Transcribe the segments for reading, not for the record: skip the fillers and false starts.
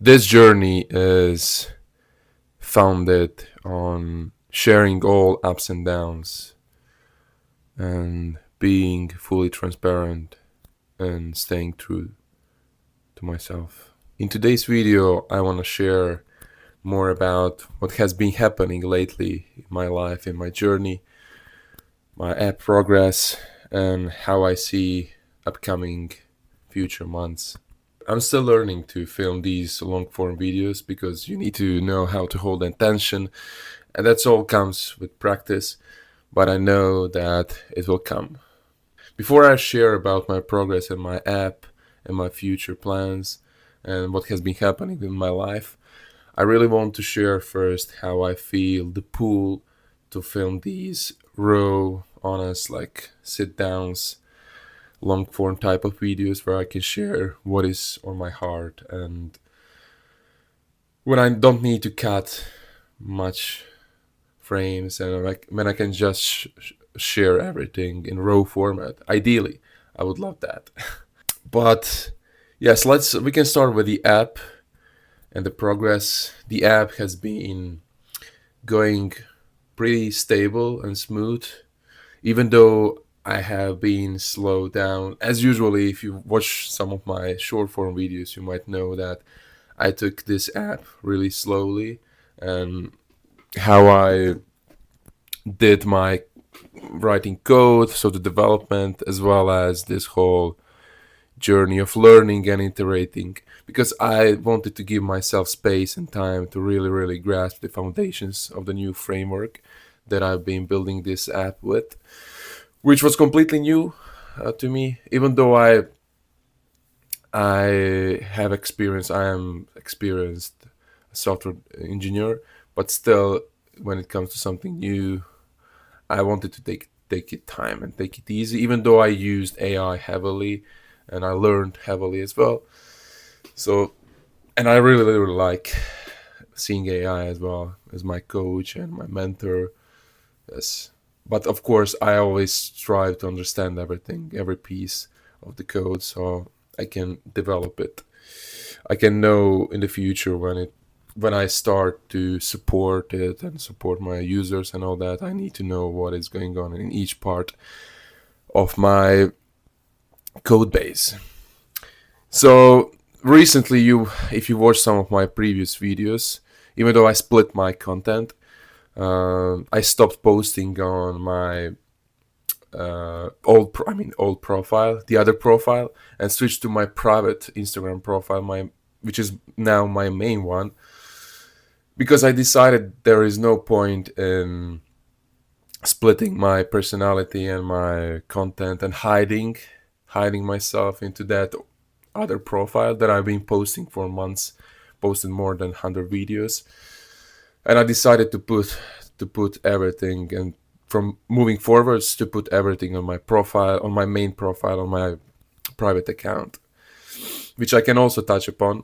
This journey is founded on sharing all ups and downs and being fully transparent and staying true to myself. In today's video, I want to share more about what has been happening lately in my life, in my journey, my app progress, and how I see upcoming future months. I'm still learning to film these long form videos because you need to know how to hold attention, and that's all comes with practice, but I know that it will come. Before I share about my progress in my app and my future plans and what has been happening in my life, I really want to share first how I feel the pull to film these raw, honest, like sit downs, long form type of videos where I can share what is on my heart and when I don't need to cut much frames and when I can just share everything in raw format. Ideally, I would love that. But yes, we can start with the app and the progress. The app has been going pretty stable and smooth, even though I have been slowed down. As usually, if you watch some of my short form videos, you might know that I took this app really slowly and how I did my writing code, so the development, as well as this whole journey of learning and iterating, because I wanted to give myself space and time to really grasp the foundations of the new framework that I've been building this app with, which was completely new to me. Even though I am experienced software engineer, but still, when it comes to something new, I wanted to take it time and take it easy. Even though I used AI heavily, and I learned heavily as well. So, and I really like seeing AI as well as my coach and my mentor. Yes, but of course, I always strive to understand everything, every piece of the code, so I can develop it. I can know in the future when I start to support it and support my users and all that. I need to know what is going on in each part of my code base. So recently, if you watch some of my previous videos, even though I split my content, I stopped posting on my old profile, the other profile, and switched to my private Instagram profile, which is now my main one, because I decided there is no point in splitting my personality and my content and hiding myself into that other profile that I've been posting for months, posted more than 100 videos, and I decided to put everything, and from moving forwards to put everything on my profile, on my main profile, on my private account, which I can also touch upon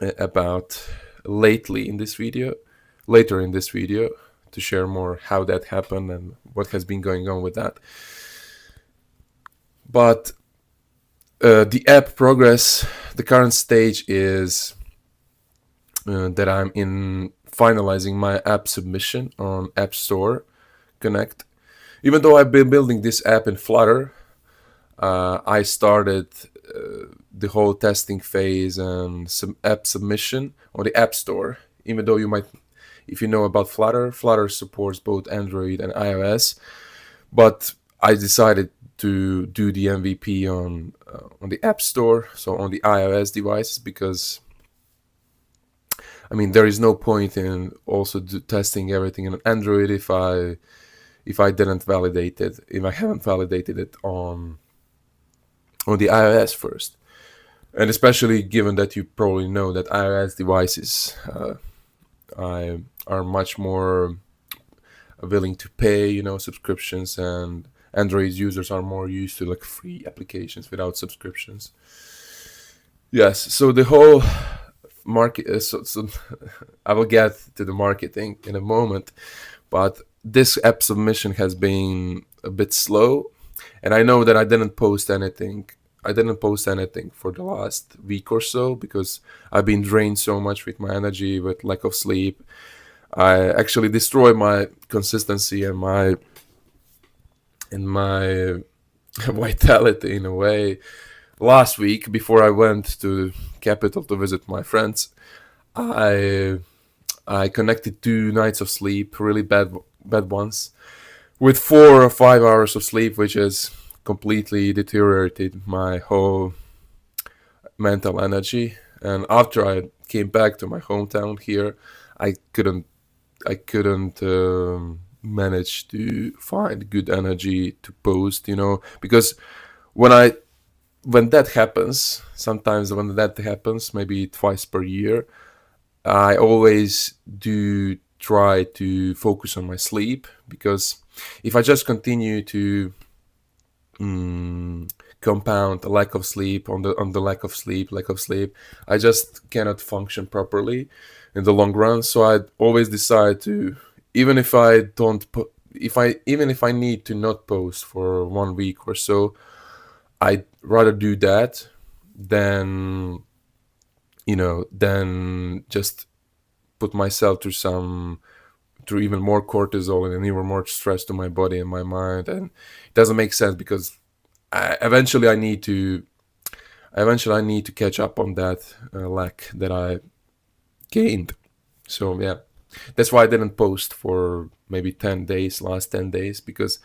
about later in this video, to share more how that happened and what has been going on with that. But the app progress, the current stage is that I'm in finalizing my app submission on App Store Connect. Even though I've been building this app in Flutter, I started the whole testing phase and some app submission on the App Store. Even though if you know about Flutter, Flutter supports both Android and iOS, but I decided to do the MVP on the App Store, so on the iOS devices, because there is no point in also testing everything on Android if I didn't validate it, if I haven't validated it on the iOS first. And especially given that you probably know that iOS devices are much more willing to pay, subscriptions, and Android users are more used to like free applications without subscriptions. Yes, so the whole market, so I will get to the marketing in a moment, but this app submission has been a bit slow, and I know that I didn't post anything I didn't post anything for the last week or so because I've been drained so much with my energy, with lack of sleep. I actually destroy my consistency and my vitality in a way. Last week, before I went to capital to visit my friends, I I connected 2 nights of sleep, really bad ones, with 4 or 5 hours of sleep, which has completely deteriorated my whole mental energy. And after I came back to my hometown here, I couldn't I couldn't manage to find good energy to post, because when I when that happens, sometimes when that happens, maybe twice per year, I always do try to focus on my sleep, because if I just continue to mm, compound a lack of sleep on the lack of sleep, I just cannot function properly in the long run. So I always decide to, even if I don't put even if I need to not post for 1 week or so, I'd rather do that than than just put myself through even more cortisol and even more stress to my body and my mind. And it doesn't make sense, because I, eventually I need to eventually I need to catch up on that lack that I gained. So yeah, that's why I didn't post for maybe 10 days, last 10 days, because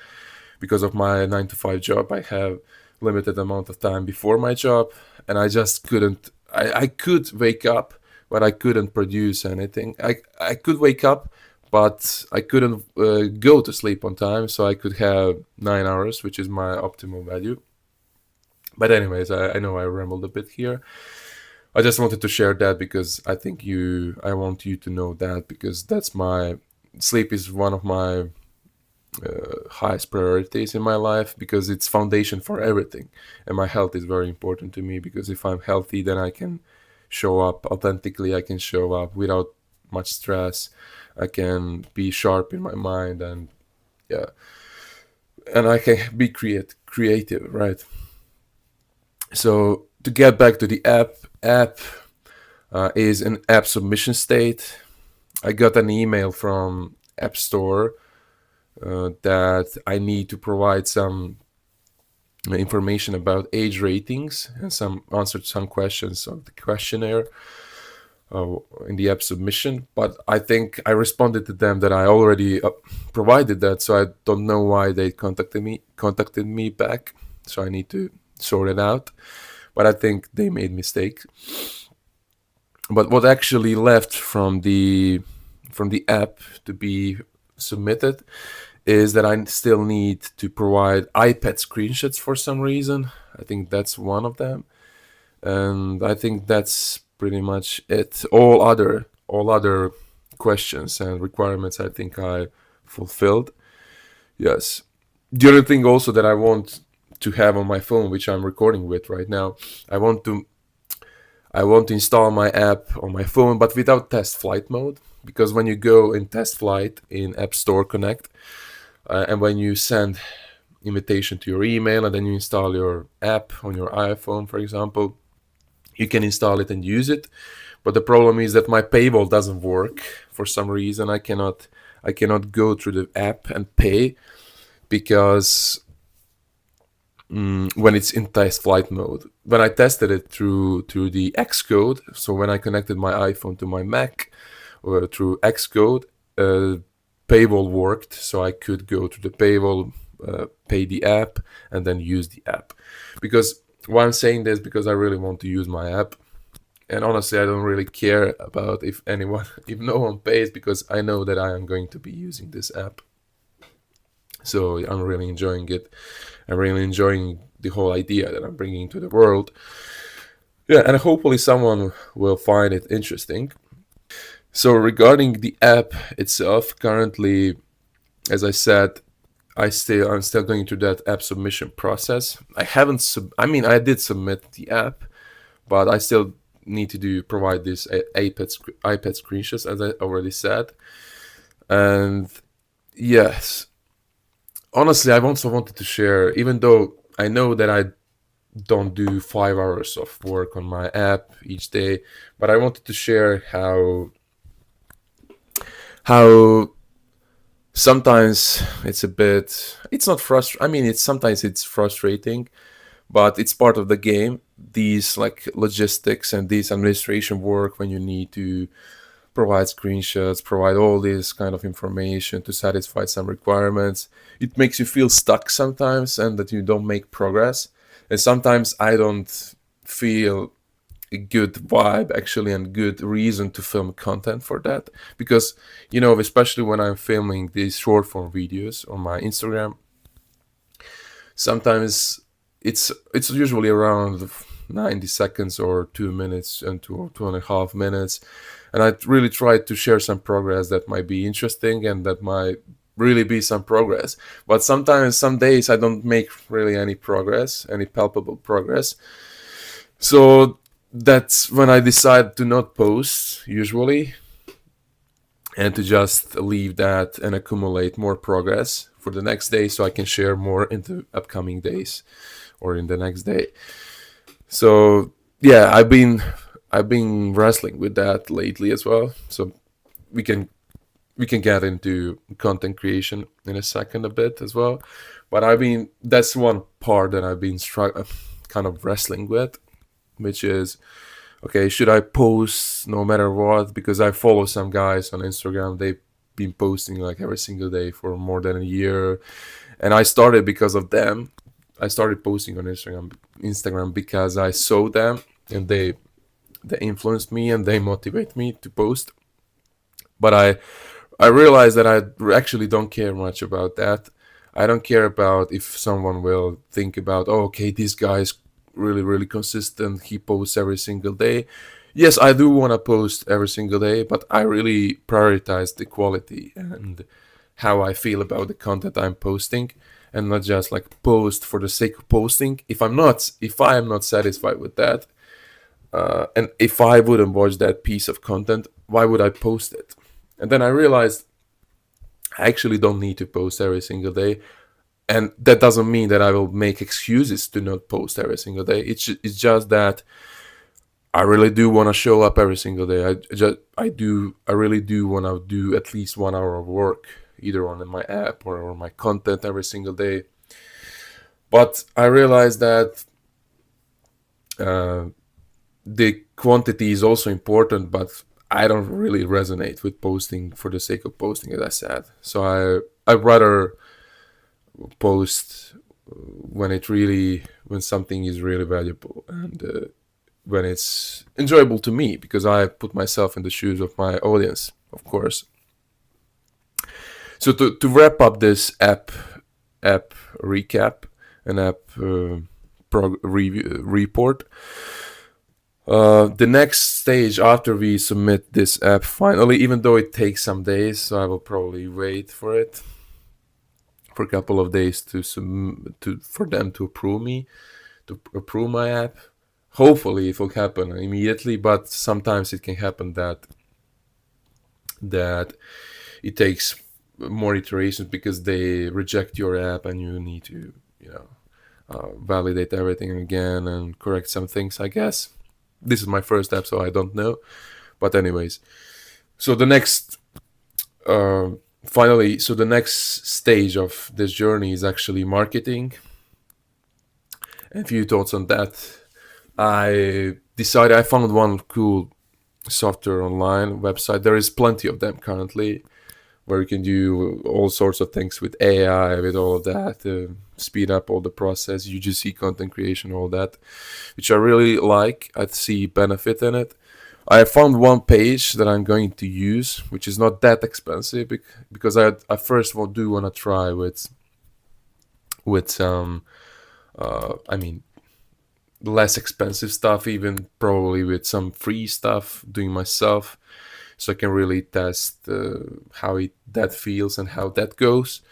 of my 9 to 5 job. I have limited amount of time before my job, and I just couldn't. I could wake up, but I couldn't produce anything. I could wake up, but I couldn't go to sleep on time, so I could have 9 hours, which is my optimal value. But anyways, I know I rambled a bit here. I just wanted to share that because I want you to know that, because that's my sleep is one of my highest priorities in my life, because it's foundation for everything, and my health is very important to me, because if I'm healthy, then I can show up authentically. I can show up without much stress. I can be sharp in my mind, and yeah, and I can be creative, right? So to get back to the app is an app submission state. I got an email from App Store that I need to provide some information about age ratings and some answered some questions on the questionnaire in the app submission. But I think I responded to them that I already provided that, so I don't know why they contacted me back. So I need to sort it out. But I think they made mistakes. But what actually left from the app to be submitted is that I still need to provide iPad screenshots for some reason. I think that's one of them, and I think that's pretty much it. All other questions and requirements, I think I fulfilled. Yes. The other thing also that I want to have on my phone, which I'm recording with right now, I want to I want to install my app on my phone, but without test flight mode, because when you go in test flight in App Store Connect, and when you send invitation to your email and then you install your app on your iPhone, for example, you can install it and use it. But the problem is that my paywall doesn't work for some reason. I cannot go through the app and pay, because when it's in test flight mode. When I tested it through the Xcode, so when I connected my iPhone to my Mac or through Xcode, paywall worked, so I could go to the paywall, pay the app, and then use the app. Because why I'm saying this, because I really want to use my app, and honestly, I don't really care about if no one pays, because I know that I am going to be using this app. So I'm really enjoying it. I'm really enjoying the whole idea that I'm bringing to the world. Yeah, and hopefully someone will find it interesting. So regarding the app itself, currently, as I said, I'm still going through that app submission process. I haven't I mean, I did submit the app, but I still need to provide this iPad screenshots, as I already said. And yes, honestly, I've also wanted to share, even though I know that I don't do 5 hours of work on my app each day, but I wanted to share how sometimes it's a bit, it's not frustrating. I mean, it's sometimes it's frustrating, but it's part of the game. These like logistics and these administration work when you need to provide screenshots, provide all this kind of information to satisfy some requirements. It makes you feel stuck sometimes and that you don't make progress. And sometimes I don't feel a good vibe actually and good reason to film content for that, because especially when I'm filming these short form videos on my Instagram, sometimes it's usually around 90 seconds or 2 minutes and 2.5 minutes, and I really try to share some progress that might be interesting and that might really be some progress. But sometimes, some days, I don't make really any progress, any palpable progress. So that's when I decide to not post usually, and to just leave that and accumulate more progress for the next day so I can share more in the upcoming days or in the next day. So yeah, I've been wrestling with that lately as well. So we can get into content creation in a second a bit as well. But that's one part that I've been kind of wrestling with, which is, okay, should I post no matter what? Because I follow some guys on Instagram. They've been posting like every single day for more than a year, and I started because of them. I started posting on Instagram because I saw them, and they influenced me and they motivate me to post. But I realized that I actually don't care much about that. I don't care about if someone will think about, oh, okay, this guy is really, really consistent. He posts every single day. Yes, I do want to post every single day, but I really prioritize the quality and how I feel about the content I'm posting, and not just like post for the sake of posting. If I am not satisfied with that, and if I wouldn't watch that piece of content, why would I post it? And then I realized I actually don't need to post every single day. And that doesn't mean that I will make excuses to not post every single day. It's just that I really do want to show up every single day. I really do want to do at least 1 hour of work, either on my app or on my content every single day. But I realized that the quantity is also important, but I don't really resonate with posting for the sake of posting, as I said. So I'd rather post when something is really valuable, and when it's enjoyable to me, because I put myself in the shoes of my audience, of course. So to wrap up this app recap, an app report, the next stage after we submit this app finally, even though it takes some days, so I will probably wait for it for a couple of days for them to approve my app. Hopefully it will happen immediately, but sometimes it can happen that it takes more iterations because they reject your app and you need to validate everything again and correct some things, I guess. This is my first app, so I don't know. But anyways, so the next the next stage of this journey is actually marketing. And a few thoughts on that. I found one cool software online website. There is plenty of them currently, where you can do all sorts of things with AI, with all of that, speed up all the process, UGC content creation, all that, which I really like. I see benefit in it. I found one page that I'm going to use, which is not that expensive, because I first do want to try with some, less expensive stuff, even probably with some free stuff, doing myself, so I can really test how that feels and how that goes.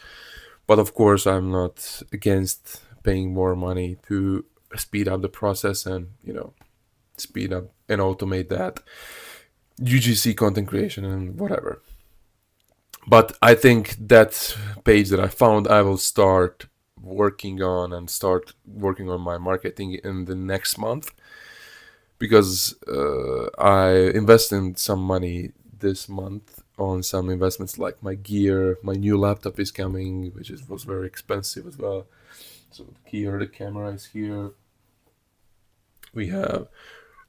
But of course, I'm not against paying more money to speed up the process and speed up and automate that UGC content creation and whatever. But I think that page that I found, I will start working on and start working on my marketing in the next month, because I invested some money this month on some investments like my gear. My new laptop is coming, which was very expensive as well. So here, the camera is here. We have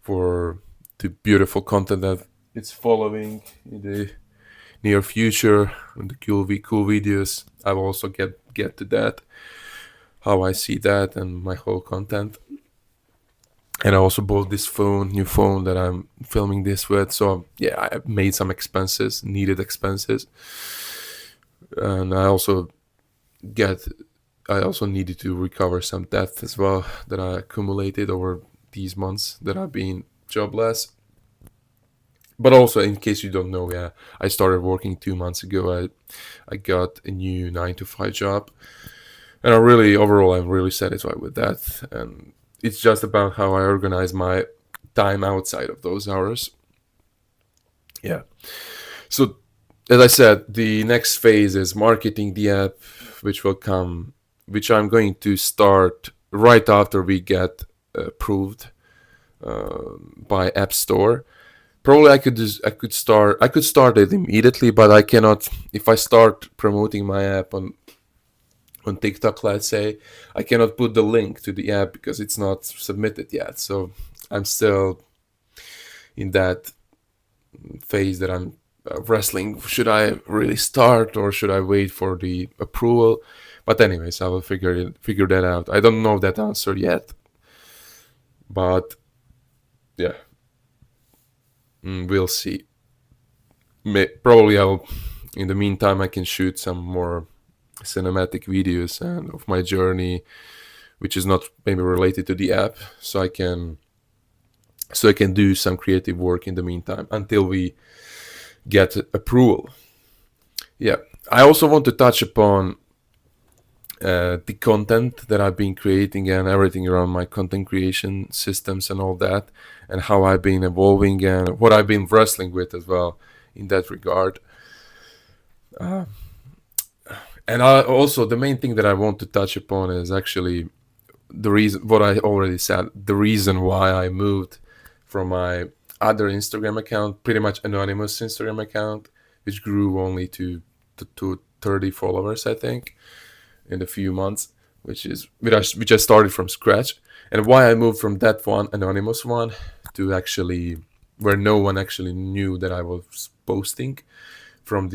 for the beautiful content that it's following in the near future and the cool videos. I will also get to that, how I see that and my whole content. And I also bought this new phone that I'm filming this with. So yeah, I made some expenses, needed expenses, and get I also needed to recover some debt as well that I accumulated over these months that I've been jobless. But also, in case you don't know, yeah, I started working 2 months ago. I got a new 9 to 5 job, and I'm really satisfied with that. And it's just about how I organize my time outside of those hours. Yeah. So, as I said, the next phase is marketing the app, which I'm going to start right after we get approved by App Store. Probably I could start it immediately, but I cannot. If I start promoting my app on TikTok, let's say, I cannot put the link to the app because it's not submitted yet. So I'm still in that phase that I'm wrestling. Should I really start or should I wait for the approval? But anyways, I will figure that out. I don't know that answer yet, but yeah, we'll see. Probably I'll. In the meantime, I can shoot some more cinematic videos and of my journey, which is not maybe related to the app, so I can do some creative work in the meantime until we get approval. Yeah, I also want to touch upon the content that I've been creating and everything around my content creation systems and all that, and how I've been evolving and what I've been wrestling with as well in that regard. And also, the main thing that I want to touch upon is actually the reason, what I already said, the reason why I moved from my other Instagram account, pretty much anonymous Instagram account, which grew only to 30 followers, I think, in a few months, which I started from scratch, and why I moved from that one anonymous one to actually where no one actually knew that I was posting, from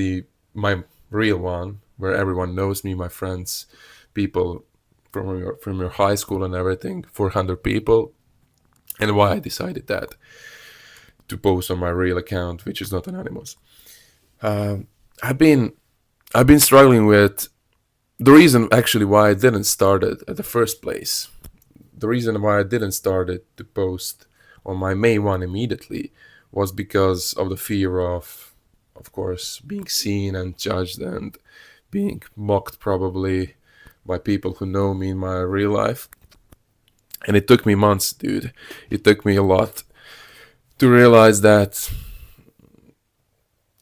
my real one where everyone knows me, my friends, people from your high school and everything, 400 people, and why I decided that to post on my real account, which is not anonymous. I've been struggling with the reason actually why I didn't start it at the first place. The reason why I didn't start it to post on my main one immediately was because of the fear of course, being seen and judged and being mocked probably by people who know me in my real life. And it took me months, dude. It took me a lot to realize that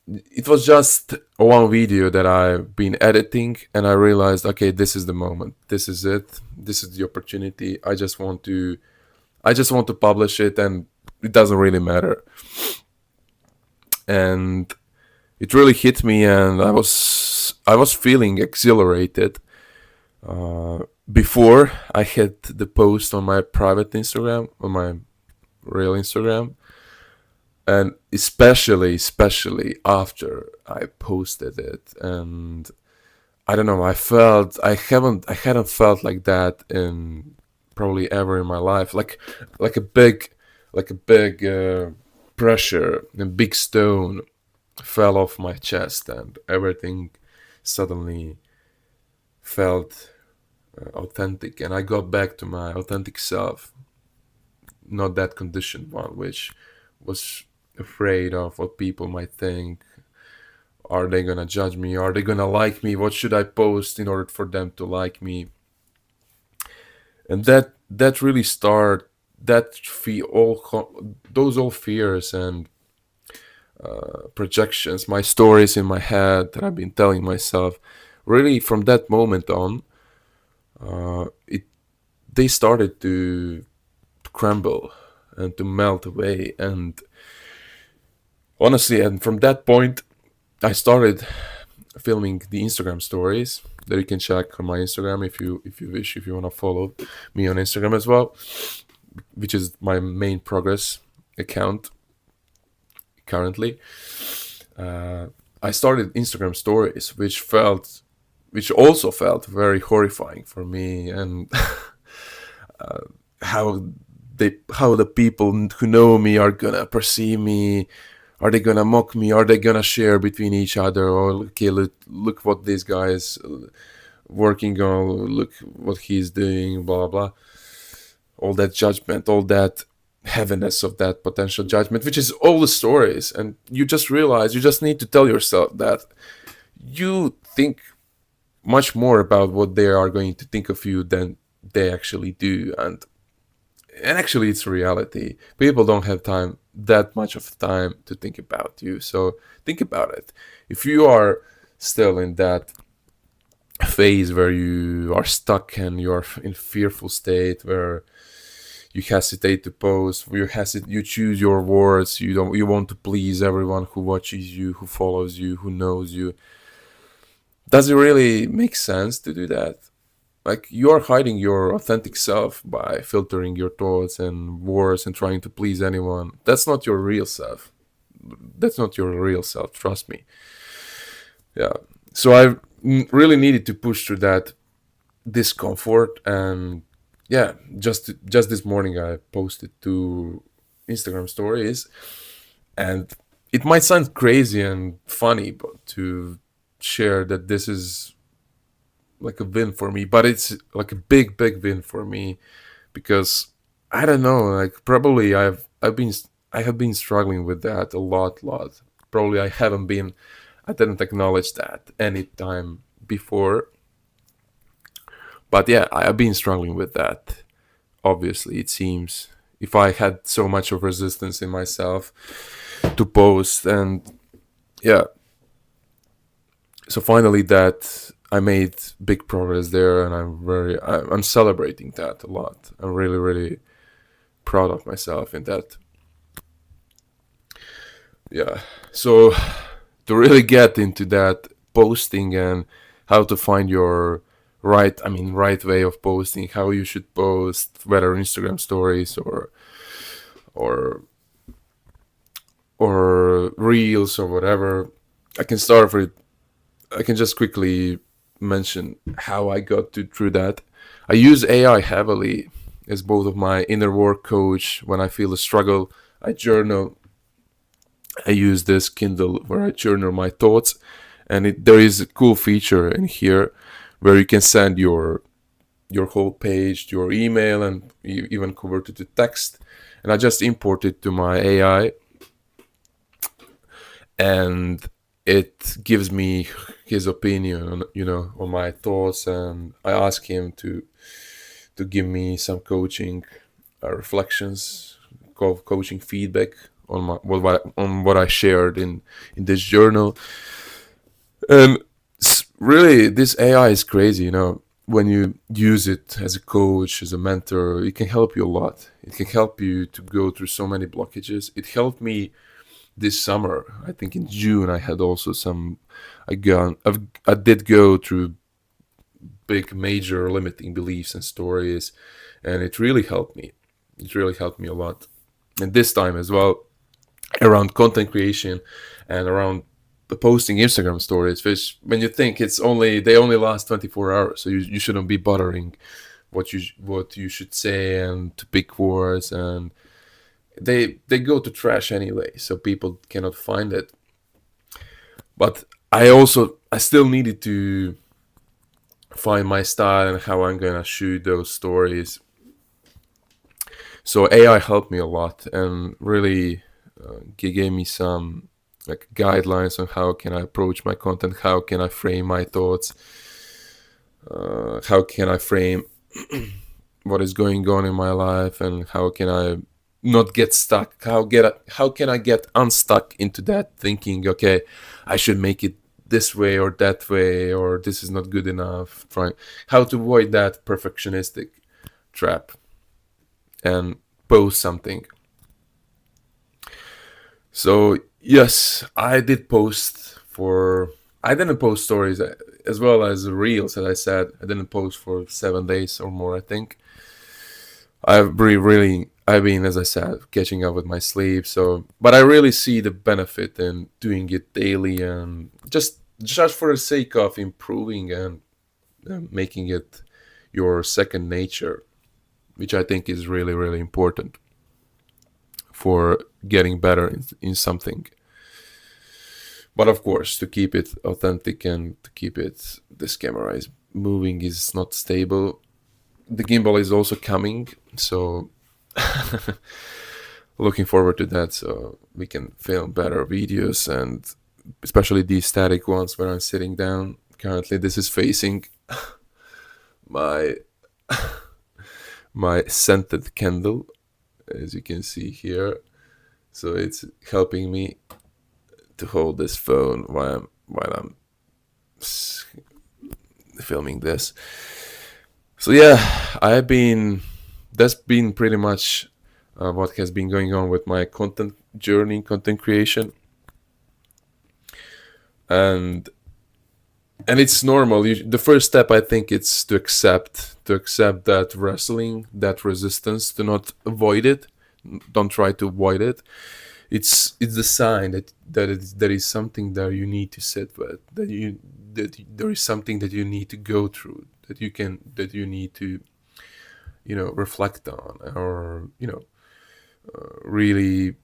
it was just one video that I've been editing, and I realized, okay, this is the moment. This is it. This is the opportunity. I just want to publish it, and it doesn't really matter. And it really hit me, and I was feeling exhilarated before I hit the post on my private Instagram, on my real Instagram, and especially after I posted it. And I don't know, I hadn't felt like that in probably ever in my life, like a big pressure, a big stone fell off my chest, and everything suddenly felt authentic, and I got back to my authentic self, not that conditioned one which was afraid of what people might think. Are they gonna judge me? Are they gonna like me? What should I post in order for them to like me? And that really start that those all fears and projections, my stories in my head that I've been telling myself, really from that moment on, it they started to crumble and to melt away. And honestly, and from that point, I started filming the Instagram stories that you can check on my Instagram if you wish, if you want to follow me on Instagram as well, which is my main progress account currently. Uh, I started Instagram stories, which also felt very horrifying for me, and how how the people who know me are gonna perceive me. Are they gonna mock me? Are they gonna share between each other? Or okay, look what this guy is working on. Look what he's doing. Blah blah. All that judgment, all that heaviness of that potential judgment, which is all the stories. And you just realize you just need to tell yourself that you think much more about what they are going to think of you than they actually do. And actually it's reality. People don't have time, that much of time, to think about you. So think about it. If you are still in that phase where you are stuck and you are in fearful state, where you hesitate to post, you choose your words, you want to please everyone who watches you, who follows you, who knows you, does it really make sense to do that? Like, you are hiding your authentic self by filtering your thoughts and words and trying to please anyone. That's not your real self. That's not your real self, trust me. Yeah. So I really needed to push through that discomfort. And yeah, just this morning I posted 2 Instagram stories, and it might sound crazy and funny, but to share that this is like a win for me, but it's like a big win for me, because I don't know, like, probably I have been struggling with that a lot. Probably I didn't acknowledge that any time before, but yeah, I have been struggling with that. Obviously, it seems, if I had so much of resistance in myself to post. And yeah, so finally that I made big progress there, and I'm celebrating that a lot. I'm really proud of myself in that. Yeah. So to really get into that posting and how to find your right way of posting, how you should post, whether Instagram stories or or reels or whatever, I can start with I can just quickly mention how I got through that. I use AI heavily as both of my inner work coach. When I feel a struggle, I journal. I use this Kindle where I journal my thoughts, and there is a cool feature in here where you can send your whole page to your email, and you even convert it to text. And I just import it to my AI, and it gives me his opinion on, on my thoughts. And I ask him to give me some coaching reflections, coaching feedback on what I shared in this journal. And really, this AI is crazy. When you use it as a coach, as a mentor, it can help you a lot. It can help you to go through so many blockages. It helped me this summer. I think in June I had also I did go through big major limiting beliefs and stories, and it really helped me. It really helped me a lot. And this time as well, around content creation and around the posting Instagram stories, which, when you think, they only last 24 hours, so you shouldn't be bothering what you should say and to pick words, and they go to trash anyway, so people cannot find it. But I still needed to find my style and how I'm gonna shoot those stories. So AI helped me a lot, and really gave me some like guidelines on how can I approach my content, how can I frame my thoughts, how can I frame what is going on in my life, and how can I not get stuck, how can I get unstuck into that thinking, okay, I should make it this way or that way, or this is not good enough. Trying how to avoid that perfectionistic trap and post something. So yes, I did post for. I didn't post stories as well as reels. As I said, I didn't post for 7 days or more. I think I've been, as I said, catching up with my sleep. So, but I really see the benefit in doing it daily and just for the sake of improving and making it your second nature, which I think is really really important for getting better in something. But of course, to keep it authentic and to keep it, this camera is moving, is not stable. The gimbal is also coming, so looking forward to that, so we can film better videos, and especially these static ones where I'm sitting down. Currently, this is facing my my scented candle, as you can see here. So it's helping me to hold this phone while I'm filming this. So yeah, I've been that's been pretty much what has been going on with my content journey, content creation, and it's normal. The first step, I think, it's to accept that wrestling, that resistance, to not avoid it. Don't try to avoid it. It's the sign that is something that you need to sit with, that there is something that you need to go through, that you need to reflect on, or really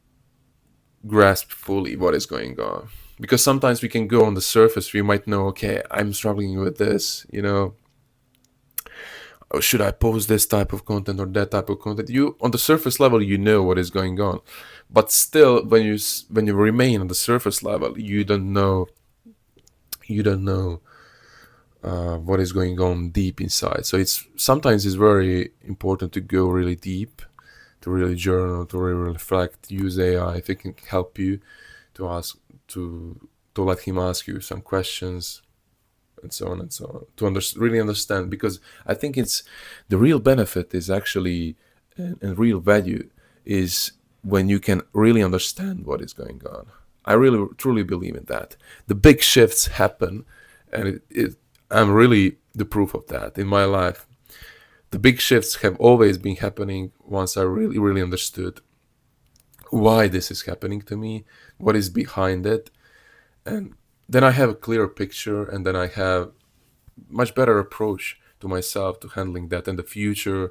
grasp fully what is going on. Because sometimes we can go on the surface, we might know, okay, I'm struggling with this, should I post this type of content or that type of content? You, on the surface level, you know what is going on, but still, when you remain on the surface level, you don't know what is going on deep inside. So it's very important to go really deep, to really journal, to really reflect. Use AI if it can help you to ask to let him ask you some questions, and so on and so on, to really understand. Because I think it's the real benefit is actually, and real value is when you can really understand what is going on. I really truly believe in that. The big shifts happen, and I'm really the proof of that in my life. The big shifts have always been happening once I really really understood why this is happening to me, what is behind it, and then I have a clearer picture, and then I have much better approach to myself, to handling that in the future.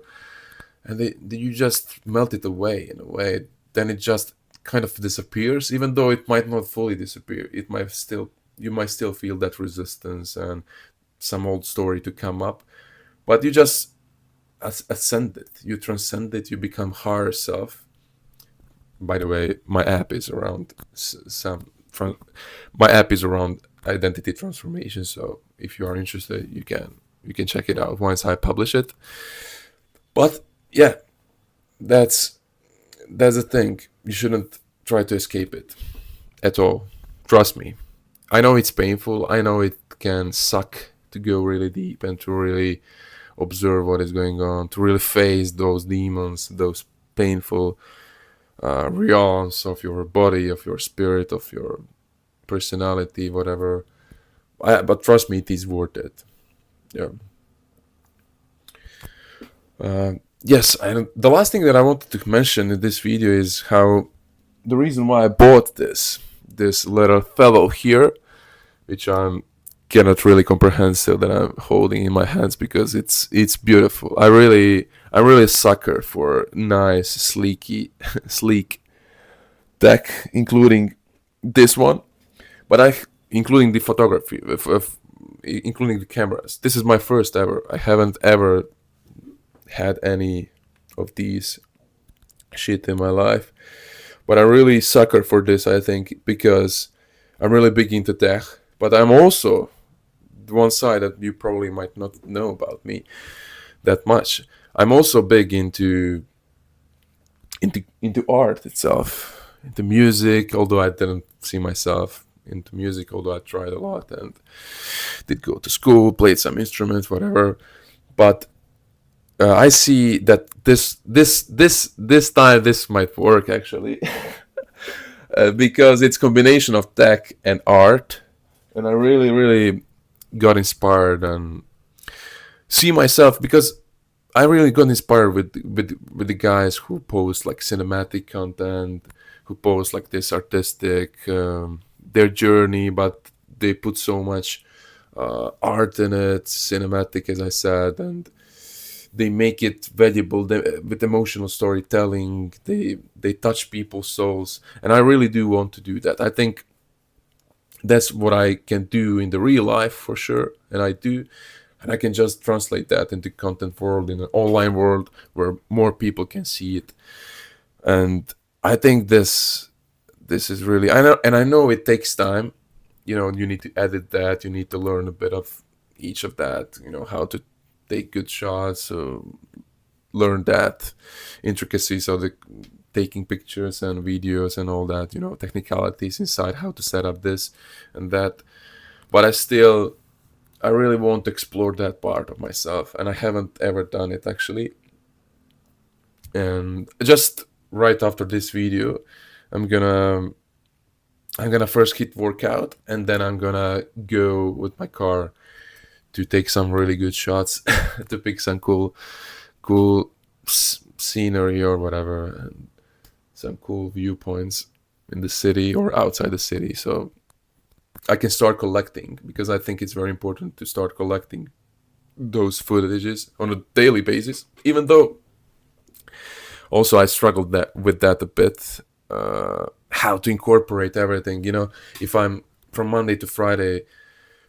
And you just melt it away in a way. Then it just kind of disappears, even though it might not fully disappear. It might still You might still feel that resistance and some old story to come up, but you just ascend it, you transcend it, you become higher self. By the way, my app is around my app is around identity transformation. So if you are interested, you can check it out once I publish it. But yeah, that's the thing. You shouldn't try to escape it at all. Trust me. I know it's painful. I know it can suck to go really deep and to really observe what is going on, to really face those demons, those painful realms of your body, of your spirit, of your personality, whatever. But trust me, it is worth it. Yeah. Yes, and the last thing that I wanted to mention in this video is how the reason why I bought this little fellow here, which I'm cannot really comprehend still, that I'm holding in my hands, because it's beautiful. I'm really a sucker for nice, sleek tech, including this one, but including the photography, including the cameras. This is my first ever. I haven't ever had any of these shit in my life, but I'm really sucker for this, I think, because I'm really big into tech, but I'm also the one side that you probably might not know about me that much. I'm also big into art itself, into music, although I didn't see myself into music, although I tried a lot and did go to school, played some instruments, whatever. But I see that this time this might work actually, because it's combination of tech and art, and I really got inspired and see myself, because I really got inspired with the guys who post like cinematic content, who post like this artistic their journey, but they put so much art in it, cinematic, as I said, and they make it valuable with emotional storytelling. They touch people's souls, and I really do want to do that. I think that's what I can do in the real life for sure, and I do, and I can just translate that into content world, in an online world where more people can see it. And I think this is really, I know, and I know it takes time. You need to edit that, you need to learn a bit of each of that, how to take good shots, so learn that intricacies of the taking pictures and videos and all that, technicalities inside how to set up this and that. But I really want to explore that part of myself, and I haven't ever done it actually. And just right after this video, i'm gonna I'm gonna first hit workout, and then I'm gonna go with my car to take some really good shots, to pick some cool scenery or whatever, and some cool viewpoints in the city or outside the city, so I can start collecting, because I think it's very important to start collecting those footages on a daily basis. Even though also I struggled with that a bit, how to incorporate everything. If I'm from Monday to Friday,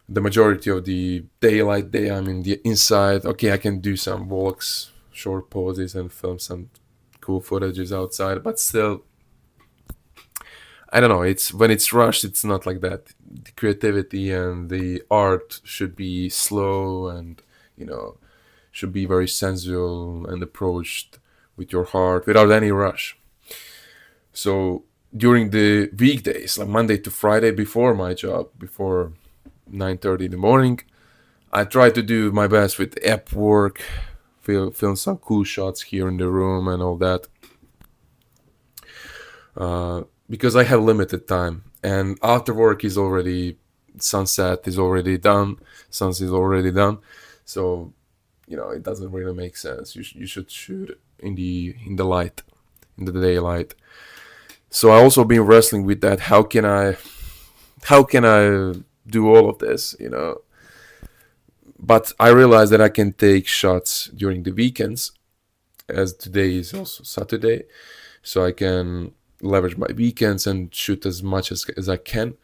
the majority of the daylight day I'm in the inside. Okay, I can do some walks, short pauses, and film some cool footages outside, but still, I don't know. It's when it's rushed, it's not like that. The creativity and the art should be slow, and should be very sensual and approached with your heart, without any rush. So during the weekdays, like Monday to Friday, before my job, before 9:30 in the morning, I try to do my best with app work, film some cool shots here in the room and all that. Because I have limited time, and after work is already sunset is already done, sunset is already done. So it doesn't really make sense. You should shoot in the light, in the daylight. So I also been wrestling with that. How can I do all of this? But I realized that I can take shots during the weekends, as today is also Saturday, so I can leverage my weekends and shoot as much as I can,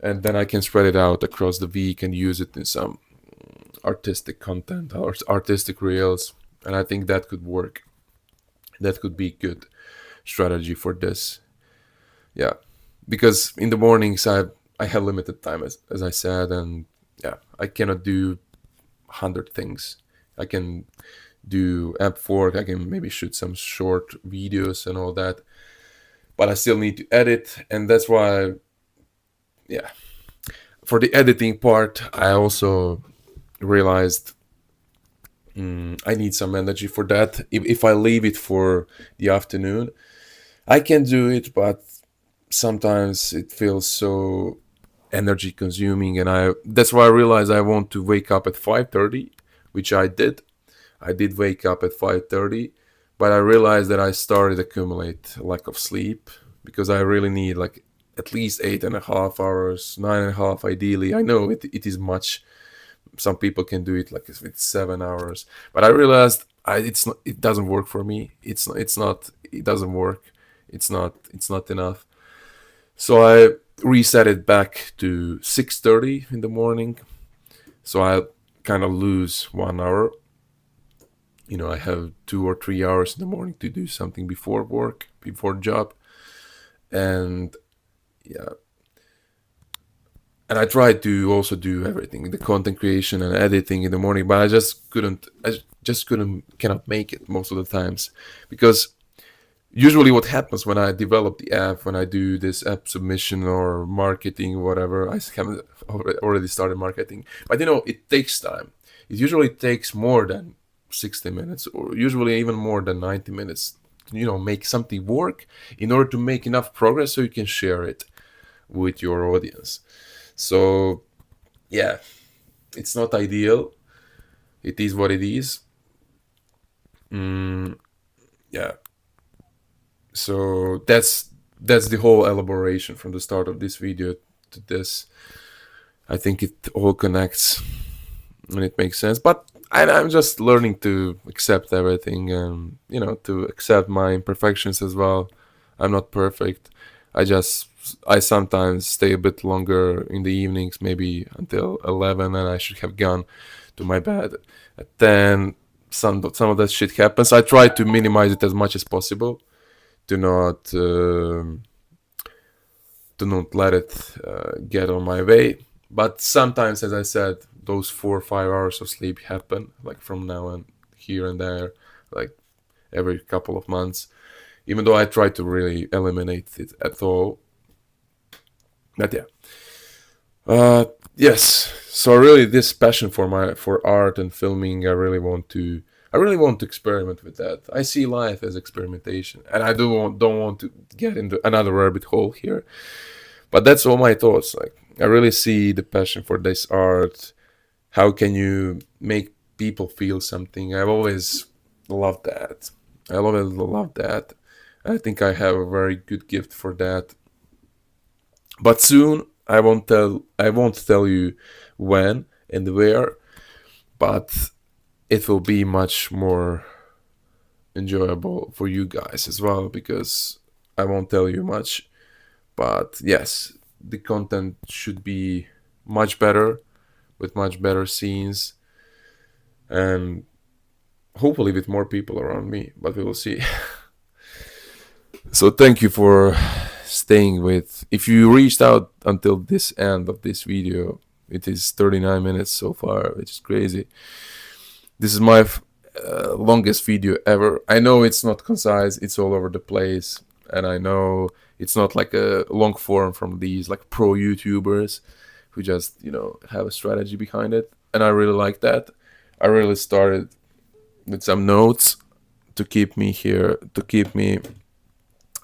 and then I can spread it out across the week and use it in some artistic content or artistic reels. And I think that could work. That could be good strategy for this. Yeah, because in the mornings I have limited time, as I said, and yeah, I cannot do 100 things. I can do app work, I can maybe shoot some short videos and all that, but I still need to edit, and that's why, yeah, for the editing part, I also realized I need some energy for that. If I leave it for the afternoon, I can do it, but sometimes it feels so energy consuming, and that's why I realized I want to wake up at 5:30, which I did. I did wake up at 5:30, but I realized that I started accumulate lack of sleep, because I really need like at least 8.5 hours, 9.5 ideally. I know it is much. Some people can do it like with 7 hours, but I realized it doesn't work for me. It doesn't work. It's not enough. So I reset it back to 6:30 in the morning. So I kind of lose 1 hour. I have 2 or 3 hours in the morning to do something before work, before job, and yeah. And I tried to also do everything, the content creation and editing in the morning, but I just couldn't. Cannot make it most of the times, because Usually what happens when I develop the app, when I do this app submission or marketing, whatever, I haven't already started marketing, but it takes time. It usually takes more than 60 minutes, or usually even more than 90 minutes, make something work in order to make enough progress so you can share it with your audience. So yeah, it's not ideal. It is what it is. mm, yeah, so that's the whole elaboration from the start of this video to this. I think it all connects and it makes sense, but I'm just learning to accept everything, and to accept my imperfections as well. I'm not perfect. I sometimes stay a bit longer in the evenings, maybe until 11, and I should have gone to my bed at 10. Some of that shit happens. I try to minimize it as much as possible, to not let it get on my way. But sometimes, as I said, those 4 or 5 hours of sleep happen, like from now and here and there, like every couple of months. Even though I try to really eliminate it at all. But yeah, uh, yes. So really, this passion for art and filming, I really want to experiment with that. I see life as experimentation, and I don't want to get into another rabbit hole here. But that's all my thoughts. Like, I really see the passion for this art. How can you make people feel something? I've always loved that. I always loved that. I think I have a very good gift for that. But soon I won't tell you when and where, but it will be much more enjoyable for you guys as well, because I won't tell you much. But yes, the content should be much better, with much better scenes, and hopefully with more people around me, but we will see. So thank you for staying with. If you reached out until this end of this video, it is 39 minutes so far, which is crazy. This is my longest video ever. I know it's not concise, it's all over the place, and I know it's not like a long form from these like pro YouTubers who just have a strategy behind it, and I really like that. I really started with some notes to keep me here, to keep me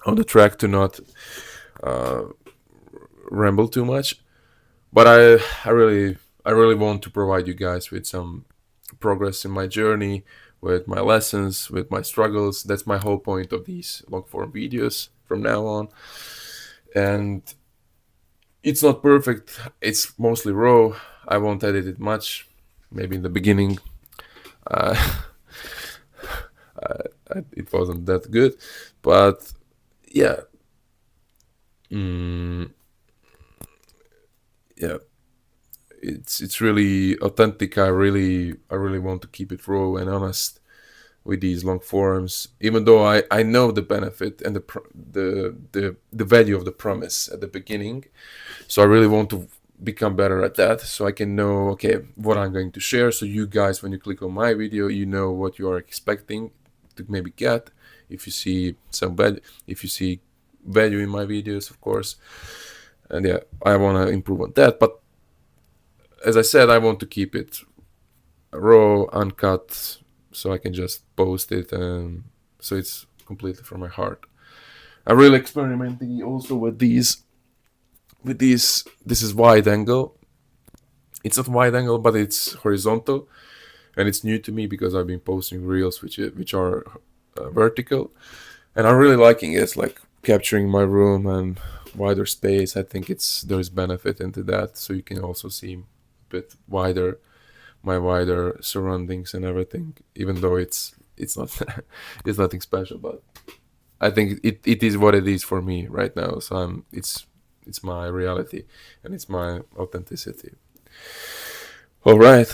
on the track, to not uh, ramble too much. But I really want to provide you guys with some progress in my journey, with my lessons, with my struggles. That's my whole point of these long form videos from now on. And it's not perfect. It's mostly raw. I won't edit it much. Maybe in the beginning, uh, it wasn't that good, but yeah, mm, yeah, it's really authentic. I really want to keep it raw and honest with these long forms, even though I know the benefit and the value of the promise at the beginning. So I really want to become better at that, so I can know, okay, what I'm going to share, so you guys, when you click on my video, you know what you are expecting to maybe get. If you see if you see value in my videos, of course. And yeah, I want to improve on that, but as I said, I want to keep it raw, uncut, so I can just post it, and so it's completely from my heart. I'm really experimenting also with these. This is wide angle. It's not wide angle, but it's horizontal, and it's new to me because I've been posting reels which are vertical, and I'm really liking it. It's like capturing my room and wider space. I think there's benefit into that, so you can also see a bit wider, my wider surroundings and everything, even though it's not it's nothing special, but I think it is what it is for me right now. So it's my reality, and it's my authenticity. All right,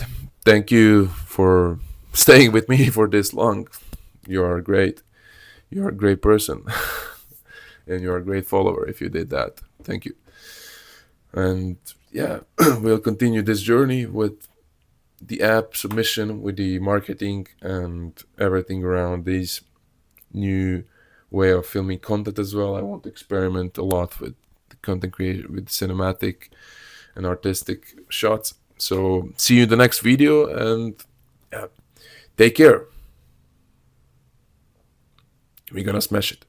thank you for staying with me for this long. You are great. You're a great person. And you're a great follower if you did that. Thank you. And yeah, we'll continue this journey with the app submission, with the marketing and everything around these new way of filming content as well. I want to experiment a lot with content creation, with cinematic and artistic shots. So see you in the next video, and yeah, take care. We're gonna smash it.